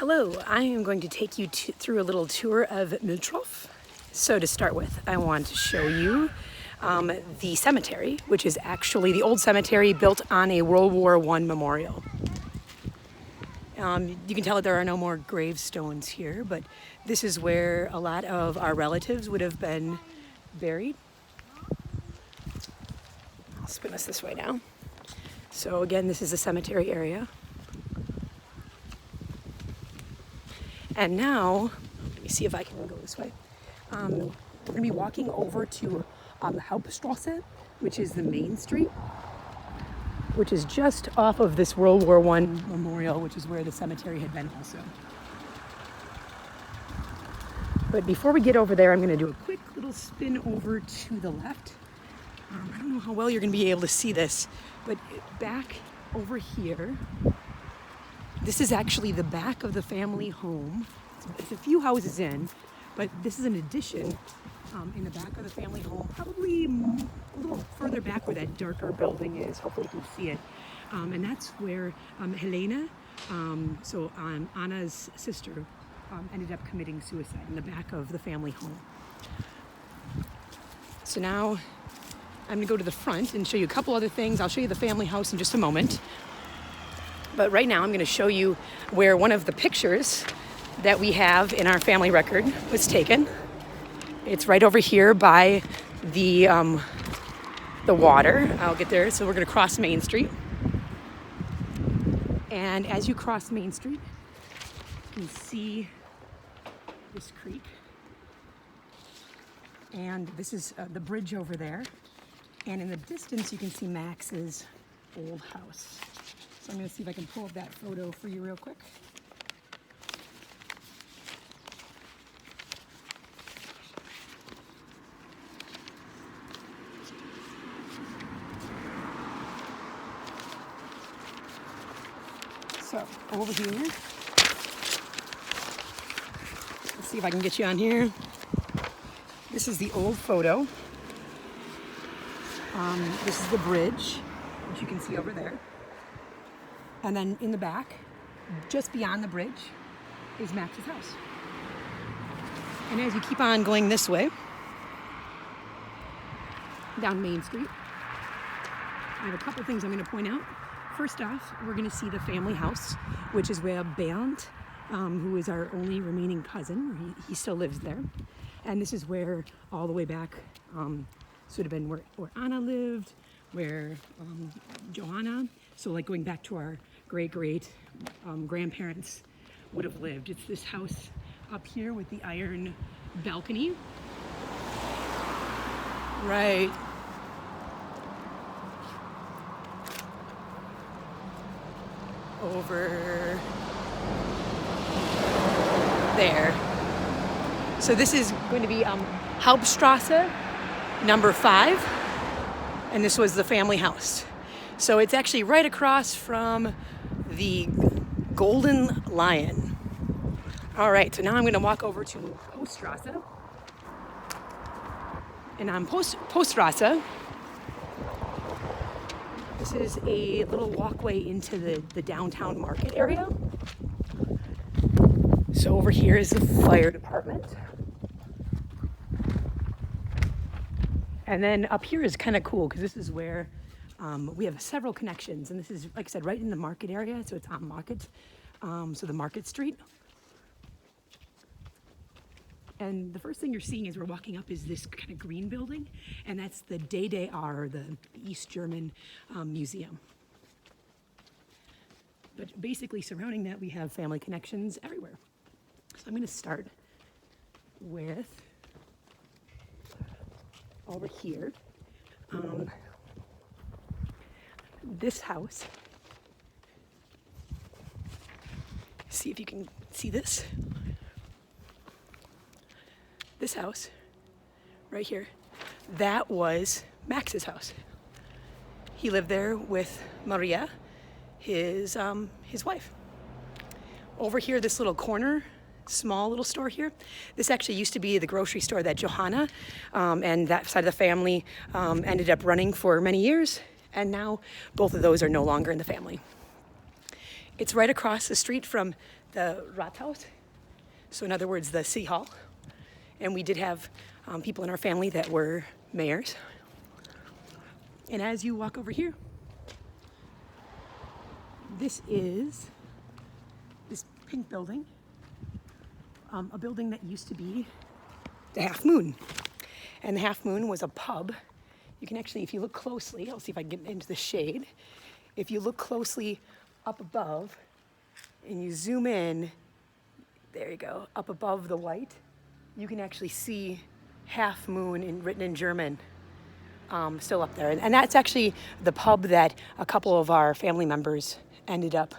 Hello, I am going to take you through a little tour of Mühltroff. So to start with, I want to show you the cemetery, which is actually the old cemetery built on a World War I memorial. You can tell that there are no more gravestones here, but this is where a lot of our relatives would have been buried. I'll spin us this way now. So again, this is the cemetery area. And now, let me see if I can go this way. We're going to be walking over to Hauptstrasse, which is the main street, which is just off of this World War I memorial, which is where the cemetery had been also. But before we get over there, I'm going to do a quick little spin over to the left. I don't know how well you're going to be able to see this, but back over here, this is actually the back of the family home. It's a few houses in, but this is an addition in the back of the family home, probably a little further back where that darker building is. Hopefully you can see it. And that's where Helena, Anna's sister, ended up committing suicide in the back of the family home. So now I'm gonna go to the front and show you a couple other things. I'll show you the family house in just a moment. But right now I'm going to show you where one of the pictures that we have in our family record was taken. It's right over here by the water. I'll get there. So we're going to cross Main Street. And as you cross Main Street, you can see this creek. And this is the bridge over there. And in the distance, you can see Max's old house. So I'm going to see if I can pull up that photo for you real quick. So over here, let's see if I can get you on here. This is the old photo. This is the bridge, which you can see over there. And then in the back, just beyond the bridge, is Max's house. And as you keep on going this way, down Main Street, I have a couple things I'm going to point out. First off, we're going to see the family house, which is where Bernd, who is our only remaining cousin, he still lives there. And this is where, all the way back, sort of been where Anna lived, where Joanna, so like going back to our great grandparents would have lived. It's this house up here with the iron balcony. Right. Over there. So this is going to be Hauptstrasse number 5, and this was the family house. So it's actually right across from the Golden Lion. All right, so now I'm going to walk over to Poststrasse. And on Poststrasse, this is a little walkway into the downtown market area. So over here is the fire department. And then up here is kind of cool because this is where we have several connections, and this is, like I said, right in the market area, so it's on Market, so the Market Street. And the first thing you're seeing as we're walking up is this kind of green building, and that's the DDR, the East German Museum. But basically surrounding that, we have family connections everywhere. So I'm going to start with over here. This house, see if you can see this. This house right here, that was Max's house. He lived there with Maria, his wife. Over here, this little corner, small little store here, this actually used to be the grocery store that Johanna and that side of the family ended up running for many years. And now both of those are no longer in the family. It's right across the street from the Rathaus. So in other words, the City Hall. And we did have people in our family that were mayors. And as you walk over here, this is this pink building, a building that used to be the Half Moon. And the Half Moon was a pub. You can actually, if you look closely, I'll see if I can get into the shade. If you look closely up above and you zoom in, there you go, up above the white, you can actually see Half Moon written in German. Still up there. And that's actually the pub that a couple of our family members ended up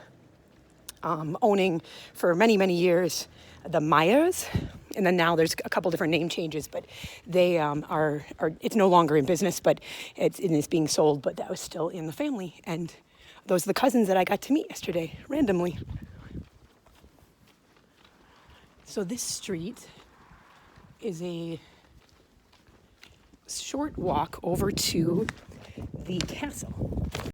owning for many, many years, the Meyers. And then now there's a couple different name changes, but they are it's no longer in business, but it is being sold, but that was still in the family. And those are the cousins that I got to meet yesterday, randomly. So this street is a short walk over to the castle.